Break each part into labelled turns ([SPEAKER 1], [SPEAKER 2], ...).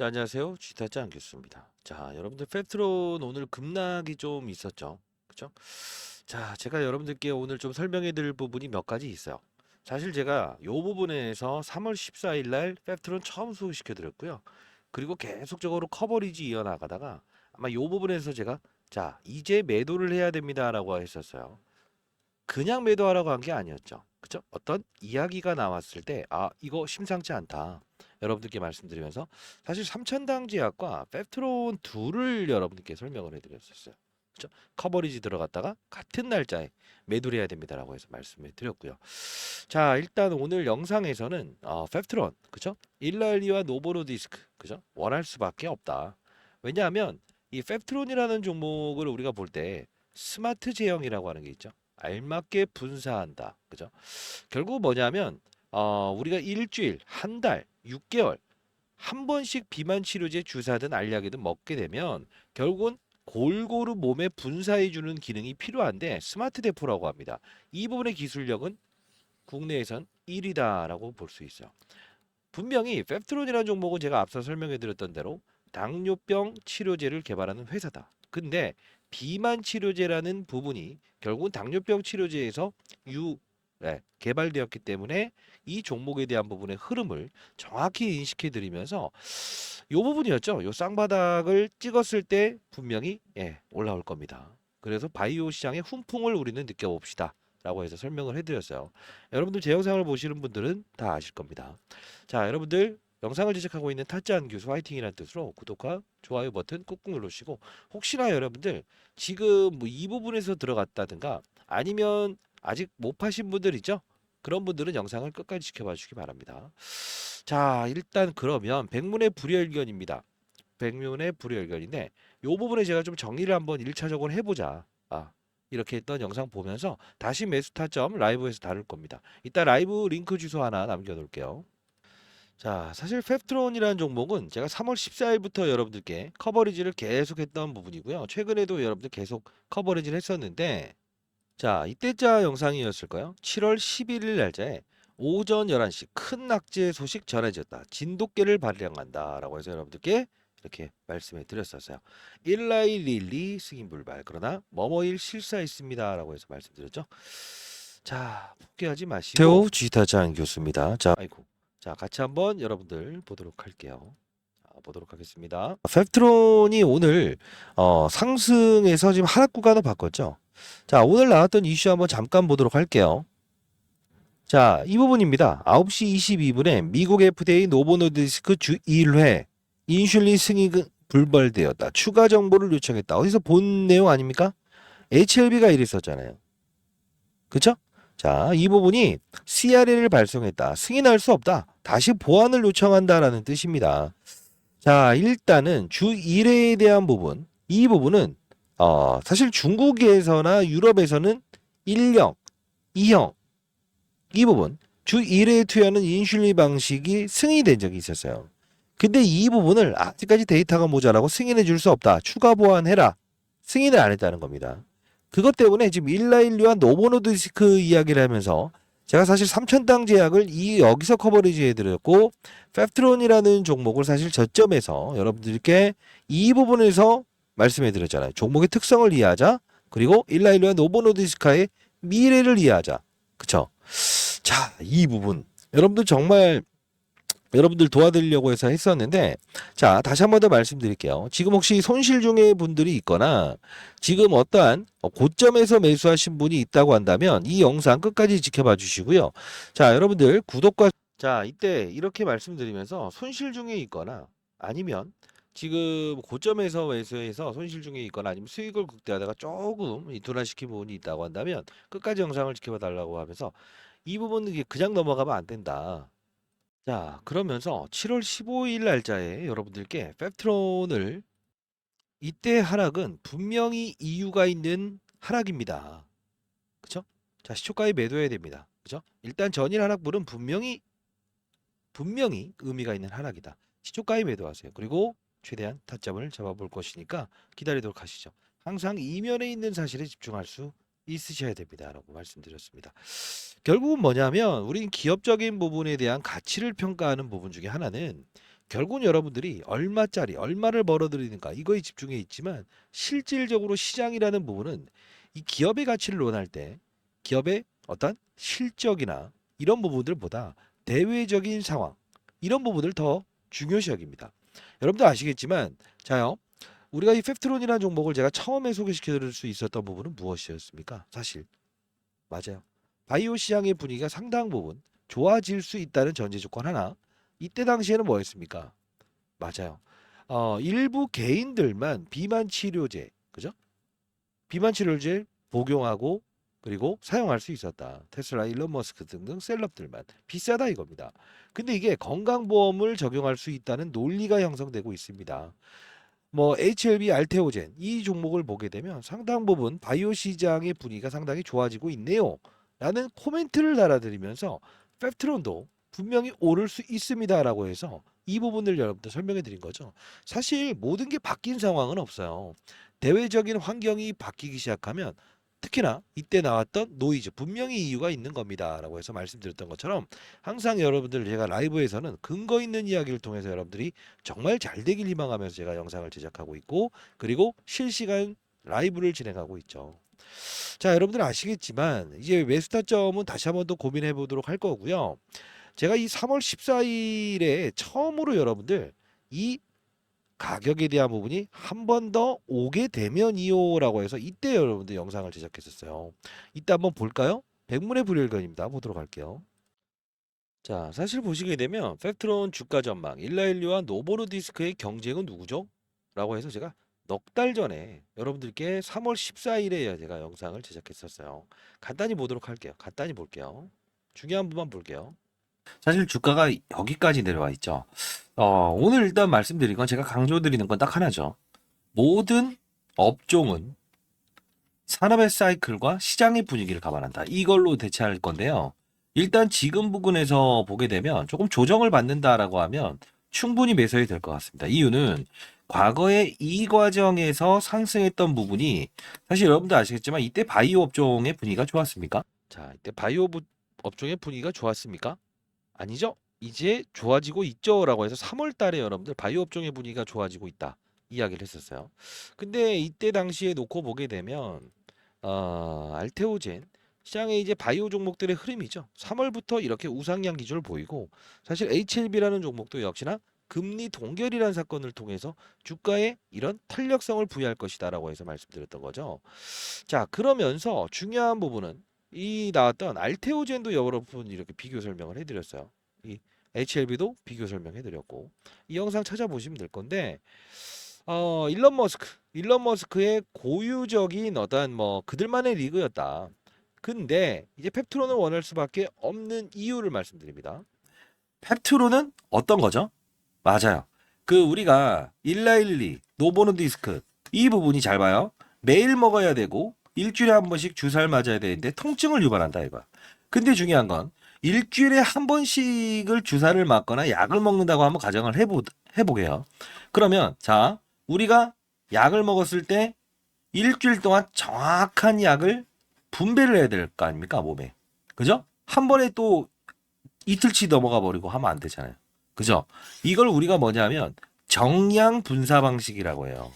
[SPEAKER 1] 자, 안녕하세요. 쥐타짱 교수입니다. 자, 여러분들 페트론 오늘 급락이 좀 있었죠. 그죠? 자, 제가 여러분들께 오늘 좀 설명해 드릴 부분이 몇 가지 있어요. 사실 제가 요 부분에서 3월 14일 날 페트론 처음 소개시켜 드렸고요. 그리고 계속적으로 커버리지 이어나가다가 아마 요 부분에서 제가 자, 이제 매도를 해야 됩니다라고 했었어요. 그냥 매도하라고 한 게 아니었죠. 그죠? 어떤 이야기가 나왔을 때, 아, 이거 심상치 않다. 여러분들께 말씀드리면서 사실 삼천당 제약과 펩트론 둘을 여러분들께 설명을 해드렸었어요. 그죠? 커버리지 들어갔다가 같은 날짜에 매도를 해야 됩니다라고 해서 말씀해 드렸고요. 자, 일단 오늘 영상에서는 펩트론, 그죠? 일랄리와 노보노디스크, 그죠? 원할 수밖에 없다. 왜냐하면 이 펩트론이라는 종목을 우리가 볼 때 스마트 제형이라고 하는 게 있죠. 알맞게 분사한다. 그죠? 결국 뭐냐면 우리가 일주일, 한 달, 6개월 한 번씩 비만 치료제 주사든 알약이든 먹게 되면 결국은 골고루 몸에 분사해 주는 기능이 필요한데 스마트 대포라고 합니다. 이 부분의 기술력은 국내에선 1위다라고 볼 수 있어요. 분명히 펩트론이라는 종목은 제가 앞서 설명해 드렸던 대로 당뇨병 치료제를 개발하는 회사다. 근데 비만 치료제라는 부분이 결국은 당뇨병 치료제에서 개발되었기 때문에 이 종목에 대한 부분의 흐름을 정확히 인식해 드리면서 요 부분이었죠. 요 쌍바닥을 찍었을 때 분명히 올라올 겁니다. 그래서 바이오 시장의 훈풍을 우리는 느껴봅시다. 라고 해서 설명을 해드렸어요. 여러분들 제 영상을 보시는 분들은 다 아실 겁니다. 자, 여러분들 영상을 제작하고 있는 타짜한 교수 화이팅이라는 뜻으로 구독과 좋아요 버튼 꾹꾹 눌러주시고 혹시나 여러분들 지금 뭐 이 부분에서 들어갔다든가 아니면 아직 못 파신 분들 있죠? 그런 분들은 영상을 끝까지 지켜봐 주시기 바랍니다. 자, 일단 그러면 백문의 불여일견입니다. 백문의 불여일견인데 요 부분에 제가 좀 정리를 한번 1차적으로 해보자. 이렇게 했던 영상 보면서 다시 매수 타점 라이브에서 다룰 겁니다. 이따 라이브 링크 주소 하나 남겨놓을게요. 자, 사실 펩트론이라는 종목은 제가 3월 14일부터 여러분들께 커버리지를 계속했던 부분이고요. 최근에도 여러분들 계속 커버리지를 했었는데, 자, 이때자 영상이었을까요? 7월 11일 날짜에 오전 11시 큰 낙제 소식 전해졌다. 진돗개를 발령한다라고 해서 여러분들께 이렇게 말씀해 드렸었어요. 일라이 릴리 승인 불발. 그러나 뭐뭐일 실사했습니다라고 해서 말씀드렸죠. 자, 포기하지 마시고 태호 지타장 교수입니다. 자, 아이고. 자, 같이 한번 여러분들 보도록 할게요. 보도록 하겠습니다. 펩트론이 오늘 상승해서 지금 하락 구간을 바꿨죠. 자, 오늘 나왔던 이슈 한번 잠깐 보도록 할게요. 자, 이 부분입니다. 9시 22분에 미국 FDA 노보노디스크 주 1회 인슐린 승인 불발되었다. 추가 정보를 요청했다. 어디서 본 내용 아닙니까? HLB가 이랬었잖아요. 그쵸? 자, 이 부분이 CRL을 발송했다. 승인할 수 없다. 다시 보완을 요청한다라는 뜻입니다. 자, 일단은 주 1회에 대한 부분, 이 부분은 사실 중국에서나 유럽에서는 1형, 2형 이 부분 주 1회에 투여하는 인슐린 방식이 승인된 적이 있었어요. 근데 이 부분을 아직까지 데이터가 모자라고 승인해 줄 수 없다. 추가 보완해라. 승인을 안 했다는 겁니다. 그것 때문에 지금 일라일류와 노보노디스크 이야기를 하면서 제가 사실 삼천당 제약을 여기서 커버리지 해드렸고 펩트론이라는 종목을 사실 저점에서 여러분들께 이 부분에서 말씀해드렸잖아요. 종목의 특성을 이해하자. 그리고 일라일류와 노보노디스크의 미래를 이해하자. 그쵸? 자, 이 부분 여러분들 정말 여러분들 도와드리려고 해서 했었는데 자, 다시 한 번 더 말씀드릴게요. 지금 혹시 손실 중에 분들이 있거나 지금 어떠한 고점에서 매수하신 분이 있다고 한다면 이 영상 끝까지 지켜봐 주시고요. 자, 여러분들 구독과 자, 이때 이렇게 말씀드리면서 손실 중에 있거나 아니면 지금 고점에서 매수해서 손실 중에 있거나 아니면 수익을 극대화하다가 조금 둔화시킨 부분이 있다고 한다면 끝까지 영상을 지켜봐 달라고 하면서 이 부분은 그냥 넘어가면 안 된다. 자, 그러면서 7월 15일 날짜에 여러분들께 펩트론을 이때 하락은 분명히 이유가 있는 하락입니다. 그쵸? 자, 시초가에 매도해야 됩니다. 그죠? 일단 전일 하락분은 분명히 의미가 있는 하락이다. 시초가에 매도하세요. 그리고 최대한 타점을 잡아볼 것이니까 기다리도록 하시죠. 항상 이면에 있는 사실에 집중할 수 있으셔야 됩니다. 라고 말씀드렸습니다. 결국은 뭐냐면 우린 기업적인 부분에 대한 가치를 평가하는 부분 중에 하나는 결국은 여러분들이 얼마짜리, 얼마를 벌어들이는가 이거에 집중해 있지만 실질적으로 시장이라는 부분은 이 기업의 가치를 논할 때 기업의 어떤 실적이나 이런 부분들보다 대외적인 상황 이런 부분을 더 중요시 여깁니다. 여러분들 아시겠지만 자요. 우리가 이 펩트론이라는 종목을 제가 처음에 소개시켜 드릴 수 있었던 부분은 무엇이었습니까? 사실 맞아요. 바이오 시장의 분위기가 상당 부분 좋아질 수 있다는 전제 조건 하나. 이때 당시에는 뭐였습니까? 맞아요. 일부 개인들만 비만 치료제, 그죠? 비만 치료제 복용하고 그리고 사용할 수 있었다. 테슬라, 일론 머스크 등등 셀럽들만 비싸다 이겁니다. 근데 이게 건강보험을 적용할 수 있다는 논리가 형성되고 있습니다. 뭐 HLB, 알테오젠 이 종목을 보게 되면 상당 부분 바이오 시장의 분위기가 상당히 좋아지고 있네요. 라는 코멘트를 달아드리면서 펩트론도 분명히 오를 수 있습니다라고 해서 이 부분을 여러분들 설명해 드린 거죠. 사실 모든 게 바뀐 상황은 없어요. 대외적인 환경이 바뀌기 시작하면 특히나 이때 나왔던 노이즈 분명히 이유가 있는 겁니다라고 해서 말씀드렸던 것처럼 항상 여러분들 제가 라이브에서는 근거 있는 이야기를 통해서 여러분들이 정말 잘 되길 희망하면서 제가 영상을 제작하고 있고 그리고 실시간 라이브를 진행하고 있죠. 자, 여러분들 아시겠지만 이제 매수타점은 다시 한번 더 고민해 보도록 할 거고요. 제가 이 3월 14일에 처음으로 여러분들 이 가격에 대한 부분이 한 번 더 오게 되면이요라고 해서 이때 여러분들 영상을 제작했었어요. 이때 한번 볼까요? 백문의 불여일견입니다. 보도록 할게요. 자, 사실 보시게 되면 팩트론 주가 전망, 일라일리와 노보노디스크의 경쟁은 누구죠? 라고 해서 제가 넉 달 전에 여러분들께 3월 14일에 제가 영상을 제작했었어요. 간단히 보도록 할게요. 간단히 볼게요. 중요한 부분만 볼게요. 사실 주가가 여기까지 내려와 있죠. 오늘 일단 말씀드린 건 제가 강조드리는 건 딱 하나죠. 모든 업종은 산업의 사이클과 시장의 분위기를 감안한다. 이걸로 대체할 건데요. 일단 지금 부분에서 보게 되면 조금 조정을 받는다라고 하면 충분히 매수해도 될 것 같습니다. 이유는 과거에 이 과정에서 상승했던 부분이 사실 여러분도 아시겠지만 이때 바이오 업종의 분위기가 좋았습니까? 자, 이때 바이오 업종의 분위기가 좋았습니까? 아니죠. 이제 좋아지고 있죠라고 해서 3월 달에 여러분들 바이오 업종의 분위기가 좋아지고 있다. 이야기를 했었어요. 근데 이때 당시에 놓고 보게 되면 알테오젠 시장의 이제 바이오 종목들의 흐름이죠. 3월부터 이렇게 우상향 기조를 보이고 사실 HLB라는 종목도 역시나 금리 동결이라는 사건을 통해서 주가에 이런 탄력성을 부여할 것이다라고 해서 말씀드렸던 거죠. 자, 그러면서 중요한 부분은 이 나왔던 알테오젠도 여러분 이렇게 비교 설명을 해드렸어요. 이 HLB도 비교 설명해드렸고 이 영상 찾아보시면 될 건데 일론 머스크의 고유적인 어떤 뭐 그들만의 리그였다. 근데 이제 펩트론을 원할 수밖에 없는 이유를 말씀드립니다. 펩트론은 어떤 거죠? 맞아요. 그 우리가 일라일리, 노보노디스크 이 부분이 잘 봐요. 매일 먹어야 되고 일주일에 한 번씩 주사를 맞아야 되는데 통증을 유발한다 이거. 근데 중요한 건 일주일에 한 번씩을 주사를 맞거나 약을 먹는다고 한번 가정을 해보게요. 그러면 자 우리가 약을 먹었을 때 일주일 동안 정확한 약을 분배를 해야 될 거 아닙니까 몸에. 그죠? 한 번에 또 이틀치 넘어가 버리고 하면 안 되잖아요. 그죠? 이걸 우리가 뭐냐면 정량 분사 방식이라고 해요.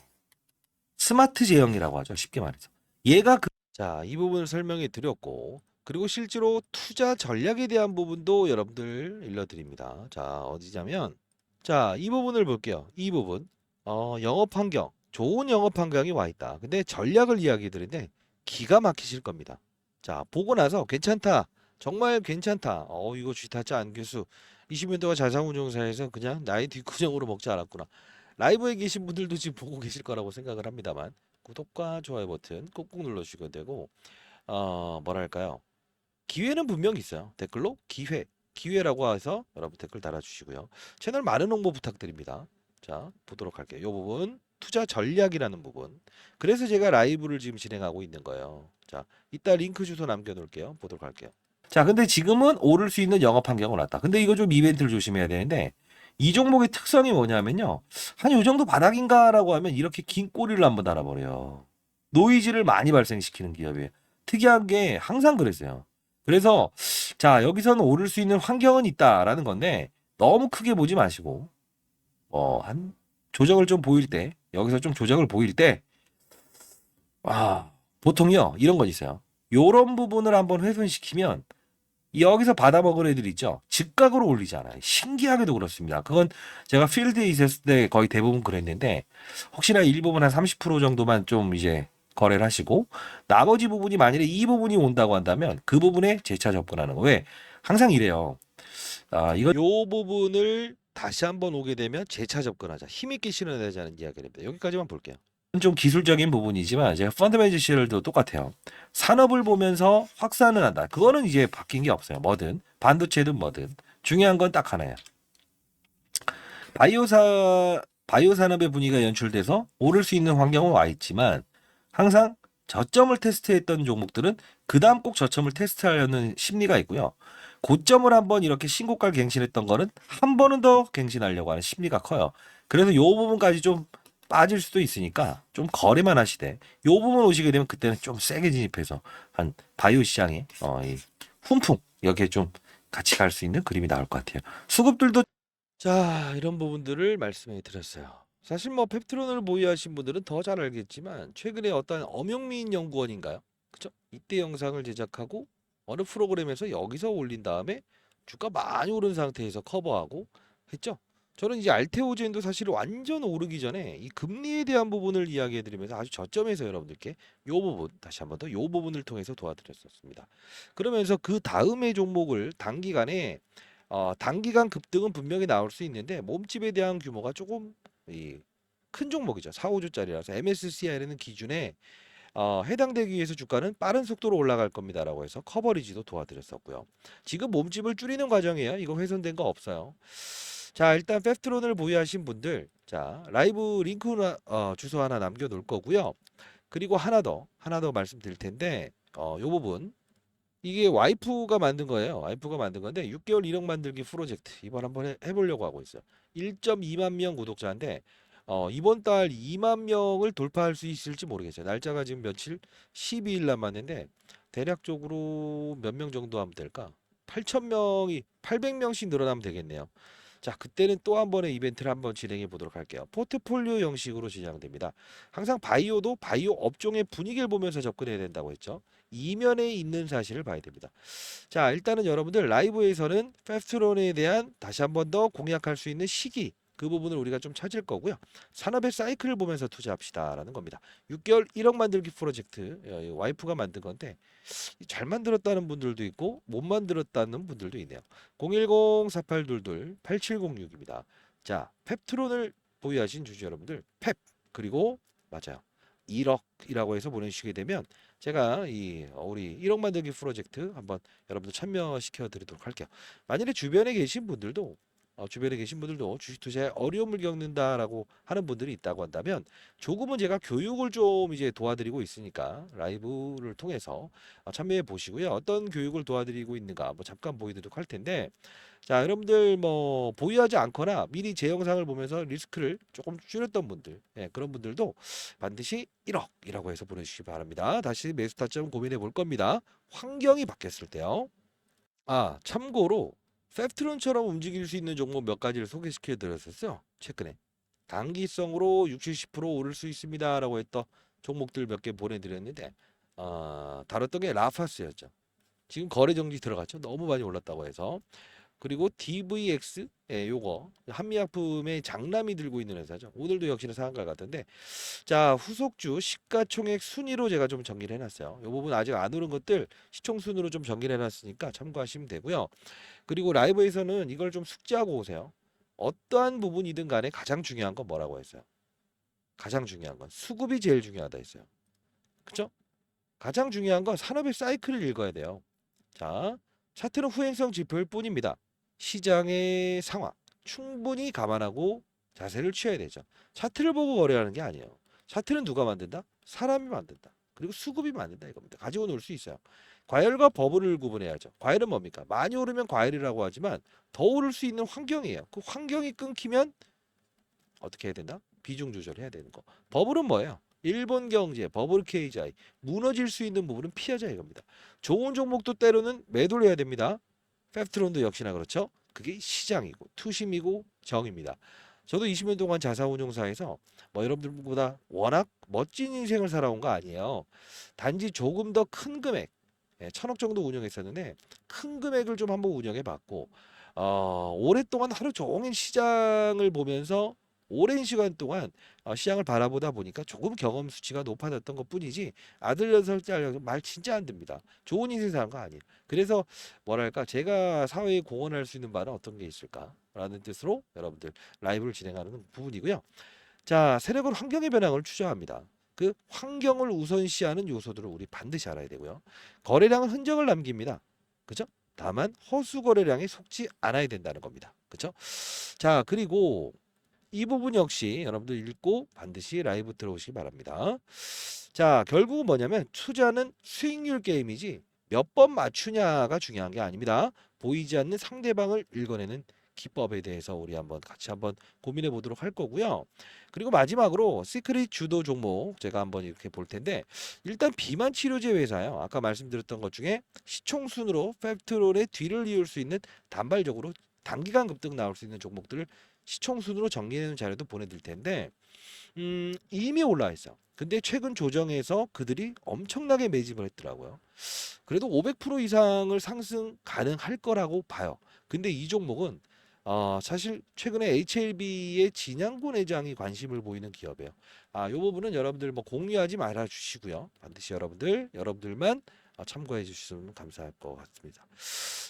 [SPEAKER 1] 스마트 제형이라고 하죠. 쉽게 말해서. 얘가 자, 이 부분을 설명해 드렸고 그리고 실제로 투자 전략에 대한 부분도 여러분들 일러드립니다. 자, 어디냐면 자, 이 부분을 볼게요. 이 부분. 영업 환경. 좋은 영업 환경이 와 있다. 근데 전략을 이야기 드리는데 기가 막히실 겁니다. 자, 보고 나서 괜찮다. 정말 괜찮다. 이거 쥐타짜 안 교수 20년 동안 자산운용사에서 그냥 나의 뒷구정으로 먹지 않았구나. 라이브에 계신 분들도 지금 보고 계실 거라고 생각을 합니다만 구독과 좋아요 버튼 꾹꾹 눌러주시면 되고 뭐랄까요? 기회는 분명히 있어요. 댓글로 기회라고 해서 여러분 댓글 달아주시고요. 채널 많은 홍보 부탁드립니다. 자, 보도록 할게요. 이 부분 투자 전략이라는 부분. 그래서 제가 라이브를 지금 진행하고 있는 거예요. 자, 이따 링크 주소 남겨놓을게요. 보도록 할게요. 자, 근데 지금은 오를 수 있는 영업 환경을 왔다. 근데 이거 좀 이벤트를 조심해야 되는데 이 종목의 특성이 뭐냐면요. 한 요 정도 바닥인가라고 하면 이렇게 긴 꼬리를 한번 달아버려요. 노이즈를 많이 발생시키는 기업이에요. 특이한 게 항상 그랬어요. 그래서 자 여기서는 오를 수 있는 환경은 있다라는 건데 너무 크게 보지 마시고 한 조정을 좀 보일 때, 여기서 좀 조정을 보일 때, 보통요, 이런 건 있어요. 요런 부분을 한번 훼손시키면 여기서 받아먹을 애들 있죠. 즉각으로 올리잖아요. 신기하게도 그렇습니다. 그건 제가 필드에 있었을 때 거의 대부분 그랬는데 혹시나 일부분 한 30% 정도만 좀 이제 거래를 하시고 나머지 부분이 만일에 이 부분이 온다고 한다면 그 부분에 재차 접근하는 거. 왜? 항상 이래요. 이건 요 부분을 다시 한번 오게 되면 재차 접근하자. 힘있게 실현하자는 이야기입니다. 여기까지만 볼게요. 좀 기술적인 부분이지만 제가 펀더멘tal 시절도 똑같아요. 산업을 보면서 확산을 한다. 그거는 이제 바뀐 게 없어요. 뭐든 반도체든 뭐든 중요한 건 딱 하나야. 바이오 산업의 분위기가 연출돼서 오를 수 있는 환경은 와 있지만 항상 저점을 테스트했던 종목들은 그 다음 꼭 저점을 테스트하려는 심리가 있고요. 고점을 한번 이렇게 신고가 갱신했던 거는 한 번은 더 갱신하려고 하는 심리가 커요. 그래서 요 부분까지 좀 빠질 수도 있으니까 좀 거래만 하시되 요 부분 오시게 되면 그때는 좀 세게 진입해서 한 바이오 시장에 이 훈풍 이렇게 좀 같이 갈 수 있는 그림이 나올 것 같아요. 수급들도 자, 이런 부분들을 말씀해 드렸어요. 사실 뭐 펩트론을 보유하신 분들은 더 잘 알겠지만 최근에 어떤 엄영민 연구원인가요? 그죠? 이때 영상을 제작하고 어느 프로그램에서 여기서 올린 다음에 주가 많이 오른 상태에서 커버하고 했죠. 저는 이제 알테오젠도 사실 완전 오르기 전에 이 금리에 대한 부분을 이야기해 드리면서 아주 저점에서 여러분들께 요 부분 다시 한번 더 요 부분을 통해서 도와드렸었습니다. 그러면서 그 다음의 종목을 단기간에 단기간 급등은 분명히 나올 수 있는데 몸집에 대한 규모가 조금 큰 종목이죠. 4, 5조짜리라서 MSCI라는 기준에 해당되기 위해서 주가는 빠른 속도로 올라갈 겁니다라고 해서 커버리지도 도와드렸었고요. 지금 몸집을 줄이는 과정이에요. 이거 훼손된 거 없어요. 자, 일단 페프트론을 보유하신 분들, 자, 라이브 링크 주소 하나 남겨놓을 거고요. 그리고 하나 더 말씀드릴 텐데, 요 부분 이게 와이프가 만든 거예요. 와이프가 만든 건데 6개월 1억 만들기 프로젝트 이번 한번 해보려고 하고 있어요. 1.2만 명 구독자인데 이번 달 2만 명을 돌파할 수 있을지 모르겠어요. 날짜가 지금 며칠? 12일 남았는데 대략적으로 몇 명 정도 하면 될까? 8,000명이 800명씩 늘어나면 되겠네요. 자, 그때는 또 한 번의 이벤트를 한번 진행해 보도록 할게요. 포트폴리오 형식으로 진행됩니다. 항상 바이오도 바이오 업종의 분위기를 보면서 접근해야 된다고 했죠. 이면에 있는 사실을 봐야 됩니다. 자, 일단은 여러분들 라이브에서는 페프트론에 대한 다시 한번 더 공략할 수 있는 시기 그 부분을 우리가 좀 찾을 거고요. 산업의 사이클을 보면서 투자합시다라는 겁니다. 6개월 1억 만들기 프로젝트 와이프가 만든 건데 잘 만들었다는 분들도 있고 못 만들었다는 분들도 있네요. 010-4822-8706입니다. 자, 펩트론을 보유하신 주주 여러분들 펩 그리고 맞아요. 1억이라고 해서 보내주시게 되면 제가 우리 1억 만들기 프로젝트 한번 여러분들 참여시켜 드리도록 할게요. 만일에 주변에 계신 분들도 주식 투자에 어려움을 겪는다라고 하는 분들이 있다고 한다면 조금은 제가 교육을 좀 이제 도와드리고 있으니까 라이브를 통해서 참여해 보시고요. 어떤 교육을 도와드리고 있는가 뭐 잠깐 보여드리도록 할 텐데 자, 여러분들 뭐 보유하지 않거나 미리 제 영상을 보면서 리스크를 조금 줄였던 분들, 그런 분들도 반드시 1억이라고 해서 보내주시기 바랍니다. 다시 매수 타점 고민해 볼 겁니다. 환경이 바뀌었을 때요. 참고로 펩트론처럼 움직일 수 있는 종목 몇 가지를 소개시켜 드렸었어요. 최근에 단기성으로 60, 70% 오를 수 있습니다라고 했던 종목들 몇 개 보내드렸는데 다뤘던 게 라파스였죠. 지금 거래 정지 들어갔죠. 너무 많이 올랐다고 해서. 그리고 DVX 요거 한미약품의 장남이 들고 있는 회사죠. 오늘도 역시나 상한가 같은데 자, 후속주 시가총액 순위로 제가 좀 정리를 해놨어요. 이 부분 아직 안 오른 것들 시총 순으로 좀 정리를 해놨으니까 참고하시면 되고요. 그리고 라이브에서는 이걸 좀 숙지하고 오세요. 어떠한 부분이든 간에 가장 중요한 건 뭐라고 했어요? 가장 중요한 건 수급이 제일 중요하다 했어요. 그쵸? 가장 중요한 건 산업의 사이클을 읽어야 돼요. 자, 차트는 후행성 지표일 뿐입니다. 시장의 상황 충분히 감안하고 자세를 취해야 되죠. 차트를 보고 거래하는 게 아니에요. 차트는 누가 만든다? 사람이 만든다. 그리고 수급이 만든다 이겁니다. 가지고 놀 수 있어요. 과열과 버블을 구분해야죠. 과열은 뭡니까? 많이 오르면 과열이라고 하지만 더 오를 수 있는 환경이에요. 그 환경이 끊기면 어떻게 해야 된다? 비중 조절해야 되는 거. 버블은 뭐예요? 일본 경제, 버블 KGI 무너질 수 있는 부분은 피하자 이겁니다. 좋은 종목도 때로는 매도를 해야 됩니다. 펩트론도 역시나 그렇죠. 그게 시장이고 투심이고 정입니다. 저도 20년 동안 자사운용사에서 뭐 여러분들보다 워낙 멋진 인생을 살아온 거 아니에요. 단지 조금 더 큰 금액, 1,000억 정도 운영했었는데 큰 금액을 좀 한번 운영해 봤고 오랫동안 하루 종일 시장을 보면서 오랜 시간 동안 시장을 바라보다 보니까 조금 경험 수치가 높아졌던 것뿐이지 아들 6살 말 진짜 안 됩니다. 좋은 인생 사는 거 아니에요. 그래서 뭐랄까 제가 사회에 공헌할 수 있는 바는 어떤 게 있을까라는 뜻으로 여러분들 라이브를 진행하는 부분이고요. 자, 세력은 환경의 변화를 추정합니다. 그 환경을 우선시하는 요소들을 우리 반드시 알아야 되고요. 거래량은 흔적을 남깁니다. 그죠? 다만 허수 거래량에 속지 않아야 된다는 겁니다. 그죠? 자, 그리고 이 부분 역시 여러분들 읽고 반드시 라이브 들어오시기 바랍니다. 자, 결국은 뭐냐면 투자는 수익률 게임이지 몇 번 맞추냐가 중요한 게 아닙니다. 보이지 않는 상대방을 읽어내는 기법에 대해서 우리 한번 같이 한번 고민해 보도록 할 거고요. 그리고 마지막으로 시크릿 주도 종목 제가 한번 이렇게 볼 텐데 일단 비만 치료제 회사요. 아까 말씀드렸던 것 중에 시총순으로 펩트롤의 뒤를 이을 수 있는 단발적으로 단기간 급등 나올 수 있는 종목들을 시총순으로 정리해놓은 자료도 보내드릴 텐데 이미 올라와 있어. 근데 최근 조정에서 그들이 엄청나게 매집을 했더라고요. 그래도 500% 이상을 상승 가능할 거라고 봐요. 근데 이 종목은 사실 최근에 HLB의 진양군 회장이 관심을 보이는 기업이에요. 이 부분은 여러분들 뭐 공유하지 말아 주시고요. 반드시 여러분들만 참고해 주시면 감사할 것 같습니다.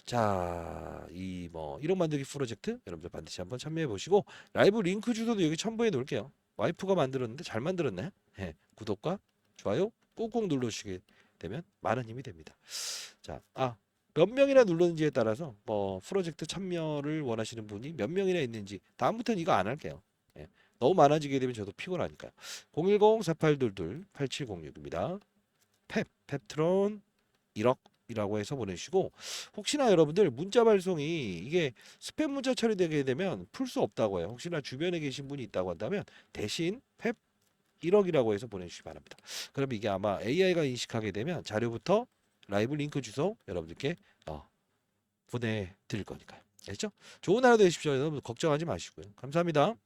[SPEAKER 1] 자, 이 뭐 1억 만들기 프로젝트 여러분들 반드시 한번 참여해 보시고 라이브 링크 주소도 여기 첨부해 놓을게요. 와이프가 만들었는데 잘 만들었네. 예, 구독과 좋아요 꾹꾹 눌러주시게 되면 많은 힘이 됩니다. 자, 몇 명이나 눌렀는지에 따라서 뭐 프로젝트 참여를 원하시는 분이 몇 명이나 있는지 다음부터는 이거 안 할게요. 예, 너무 많아지게 되면 저도 피곤하니까요. 010-4822-8706입니다. 펩트론 1억이라고 해서 보내주시고 혹시나 여러분들 문자 발송이 이게 스팸 문자 처리되게 되면 풀 수 없다고 해요. 혹시나 주변에 계신 분이 있다고 한다면 대신 펩 1억이라고 해서 보내주시기 바랍니다. 그럼 이게 아마 AI가 인식하게 되면 자료부터 라이브 링크 주소 여러분들께 보내드릴 거니까요. 알겠죠? 좋은 하루 되십시오. 여러분 걱정하지 마시고요. 감사합니다.